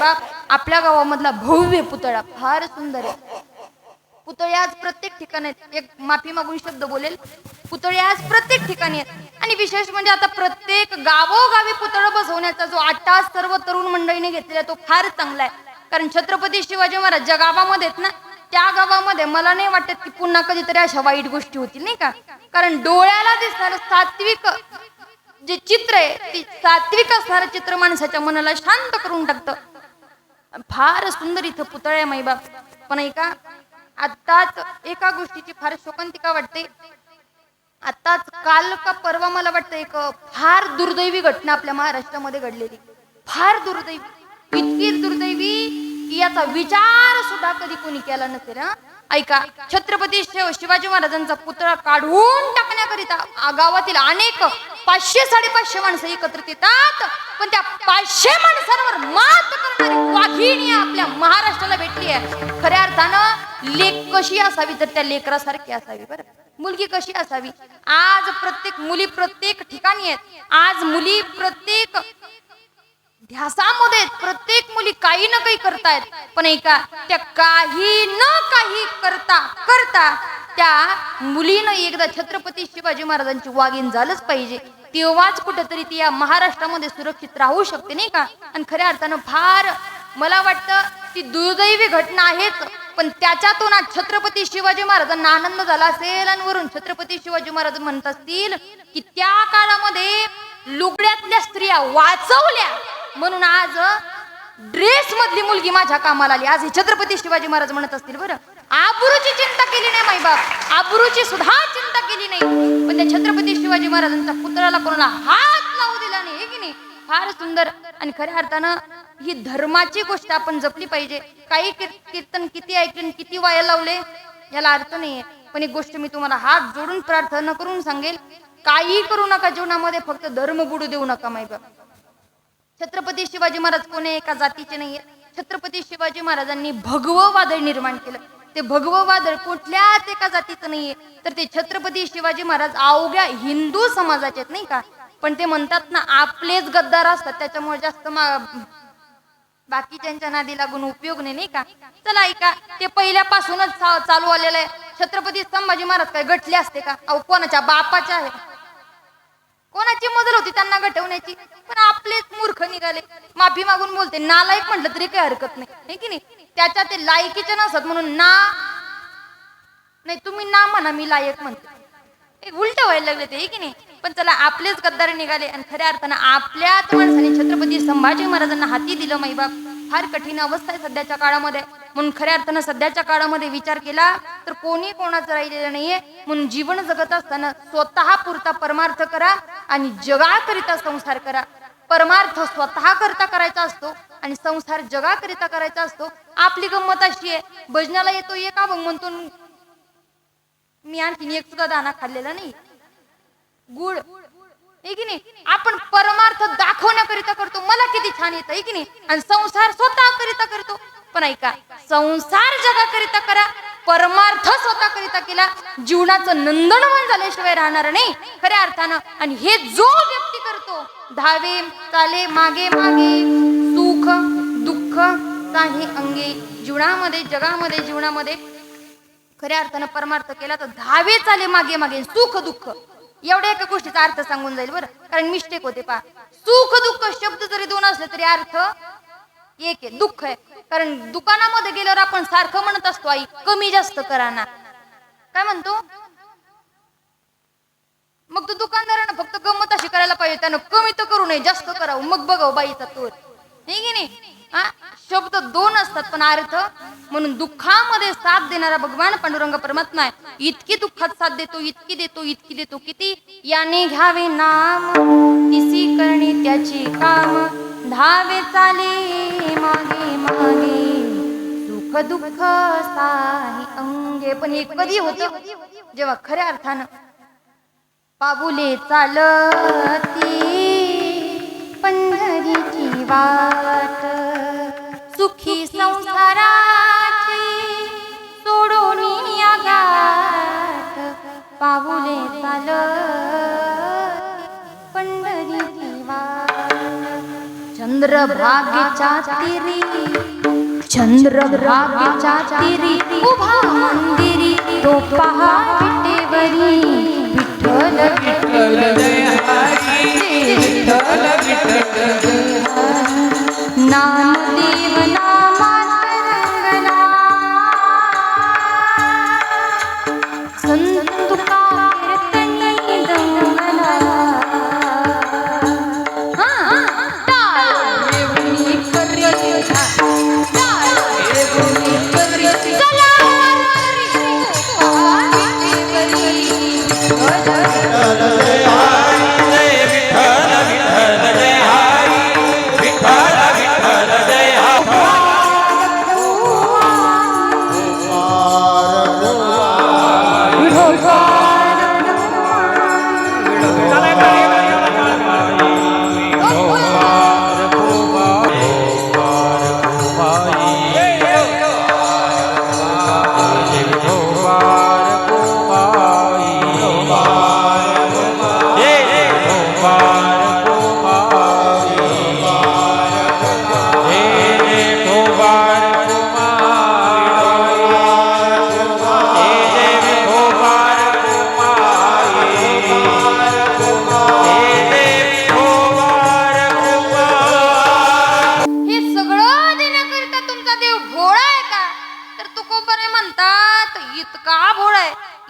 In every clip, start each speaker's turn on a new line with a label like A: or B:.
A: बाप, आपल्या गावामधला भव्य पुतळा फार सुंदर आहे. पुतळे आज प्रत्येक ठिकाणी आहेत. एक माफी मागून शब्द बोलेल, पुतळे आज प्रत्येक ठिकाणी आहेत. आणि विशेष म्हणजे आता प्रत्येक गावोगावी पुतळं बसवण्याचा जो अट्टाहास सर्व तरुण मंडळीने घेतलेला तो फार चांगला आहे. कारण छत्रपती शिवाजी महाराज ज्या गावामध्ये आहेत ना, त्या गावामध्ये मला नाही वाटत की पुन्हा कधीतरी अशा वाईट गोष्टी होतील, नाही का. कारण डोळ्याला दिसणारं सात्विक जे चित्र आहे, ते सात्विक असणारं चित्र माणसाच्या मनाला शांत करून टाकतं. फार सुंदर इथं पुतळा आहे माईबाप. पण ऐका, आत्ताच एका गोष्टीची फार शोकांतिका वाटते. आत्ताच काल का परवा मला वाटतं एक फार दुर्दैवी घटना आपल्या महाराष्ट्रामध्ये घडलेली. फार दुर्दैवी, इतकी दुर्दैवी की याचा विचार सुद्धा कधी कोणी केला नसेल. ऐका, छत्रपती शिवाजी महाराजांचा पुतळा काढून टाकण्याकरिता गावातील अनेक 500-550 माणसं एकत्रित येतात. पण त्या 500 माणसांवर मात करणारी वाघिणी आपल्या महाराष्ट्राला भेटली आहे. खऱ्या अर्थानं लेक कशी असावी तर त्या लेकरासारखी असावी. बरं, मुलगी कशी असावी. आज प्रत्येक मुली प्रत्येक ठिकाणी आहेत. आज मुली प्रत्येक ध्यासामध्ये प्रत्येक मुली काही ना काही करतायत. पण ऐका, त्या काही न काही करता त्या मुलीनं एकदा छत्रपती शिवाजी महाराजांची वाघीण झालंच पाहिजे. तेव्हाच कुठेतरी ती या महाराष्ट्रामध्ये सुरक्षित राहू शकते, नाही का. आणि खऱ्या अर्थानं फार मला वाटतं ती दुर्दैवी घटना आहेच. पण त्याच्यातून आज छत्रपती शिवाजी महाराजांना आनंद झाला असेल. आणि वरून छत्रपती शिवाजी महाराज म्हणत असतील की त्या काळामध्ये लुगड्यातल्या स्त्रिया वाचवल्या म्हणून आज ड्रेस मधली मुलगी माझ्या कामाला आली. आज हे छत्रपती शिवाजी महाराज म्हणत असतील. बरं, आबरूची चिंता केली नाही माईबाप, आबरूची सुद्धा चिंता केली नाही. पण त्या छत्रपती शिवाजी महाराजांच्या पुतळ्याला कोणाला हात लावू दिला नाही, हे की नाही. फार सुंदर. आणि खऱ्या अर्थानं ही धर्माची गोष्ट आपण जपली पाहिजे. काही कीर्तन किती ऐकले, किती वाया लावले, याला अर्थ नाहीये. पण एक गोष्ट मी तुम्हाला हात जोडून प्रार्थना करून सांगेल, काही करू नका जीवनामध्ये, फक्त धर्म बुडू देऊ नका माईबाप. छत्रपती शिवाजी महाराज कोणी एका जातीचे नाहीये. छत्रपती शिवाजी महाराजांनी भगवं वादळ निर्माण केलं. ते भगवं वादळ कुठल्याच एका जातीचं नाहीये, तर ते छत्रपती शिवाजी महाराज अवघ्या हिंदू समाजाचे आहेत, नाही का. पण ते म्हणतात ना, आपलेच गद्दार असतात, त्याच्यामुळे जास्त बाकीच्यांच्या नादी लागून उपयोग नाही, नाही का. चला ऐका, ते पहिल्यापासूनच चालू आलेलं आहे. छत्रपती संभाजी महाराज काय गटले असते का. अहो, कोणाच्या बापाच्या आहे, कोणाची मदत होती त्यांना घटवण्याची. पण आपलेच मूर्ख निघाले. माफी मागून बोलते, नालायक म्हटलं तरी काही हरकत नाही, की नाही. त्याच्या ते लायकीचे नसत म्हणून नाही तुम्ही ना म्हणा, मी लायक म्हणते. उलट व्हायला लागले ते, की नाही. पण चला, आपलेच गद्दार निघाले. आणि खऱ्या अर्थानं आपल्याच माणसाने छत्रपती संभाजी महाराजांना हाती दिलं माईबाप. फार कठीण अवस्था आहे सध्याच्या काळामध्ये. म्हणून खऱ्या अर्थानं सध्याच्या काळामध्ये विचार केला तर कोणी कोणाचं राहिलेलं नाहीये. म्हणून जीवन जगत असताना स्वतः पुरता परमार्थ करा आणि जगाकरिता संसार करा. परमार्थ स्वतः करता करायचा असतो आणि संसार जगाकरिता करायचा असतो. आपली गंमत अशी आहे, भजनाला येतो एक अभंग म्हणतो, मी आणखीन एक सुद्धा दाणा खाल्लेला नाही, गुळ, हे की नाही. आपण परमार्थ दाखवण्याकरिता करतो, मला किती छान येतं, हे की नाही. आणि संसार स्वतः करिता करतो. पण ऐका, संसार जगाकरिता करा, परमार्थ स्वतः करिता केला, जीवनाचं नंदनवन झाल्याशिवाय राहणार नाही खऱ्या अर्थानं. आणि हे जो व्यक्ती करतो, धावे चाले मागे मागे, सुख दुःख काही अंगे, जीवनामध्ये जगामध्ये जीवनामध्ये खऱ्या अर्थानं परमार्थ केला तर धावे चाले मागे मागे, सुख दुःख एवढ्या एका गोष्टीचा अर्थ सांगून जाईल. बरं, कारण मिस्टेक होते पहा. सुख दुःख शब्द जरी दोन असले तरी अर्थ एक आहे, दुःख आहे. कारण दुकानामध्ये गेल्यावर आपण सारखं म्हणत असतो, आई कमी जास्त करा ना, काय म्हणतो. मग तो दुकानदारानं फक्त गंमत अशी करायला पाहिजे, त्यानं कमी तर करू नये, जास्त करावं, मग बघाव बाईचा तोर, हे की नाही. शब्द दोन असतात पण अर्थ. म्हणून दुःखामध्ये साथ देणारा भगवान पांडुरंग परमात्मा आहे. इतकी दुःखात साथ देतो, इतकी देतो, किती. याने घ्यावे नाम तिसी करणे त्याची काम, धावे चाले मागे मागे, सुख दुःख साही अंगे. पण हे कधी होतं, जेव्हा खऱ्या अर्थानं पाबुले चालती पंढरीची वाट, सुखी संसाराची सोडून या गाठ, पाऊले चालती पंढरीची वाट. चंद्रभागेच्या तीरी चंद्रभागेच्या तीरी उभा मंदिरी तो पहा विटेवरी विठ्ठल विठ्ठल जय हरी विठ्ठल विठ्ठल नामदेव नामात रंगला संत तुका कीर्तनी दंगला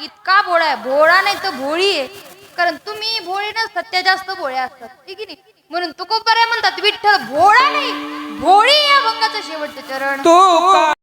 A: इतका भोळा आहे, भोळा नाही तर भोळी आहे. कारण तुम्ही भोळी नसतात, त्या जास्त भोळ्या असतात, ठीक आहे. म्हणून तुकोबराय म्हणतात विठ्ठल भोळा नाही भोळी या भंगाचं शेवटचं चरण.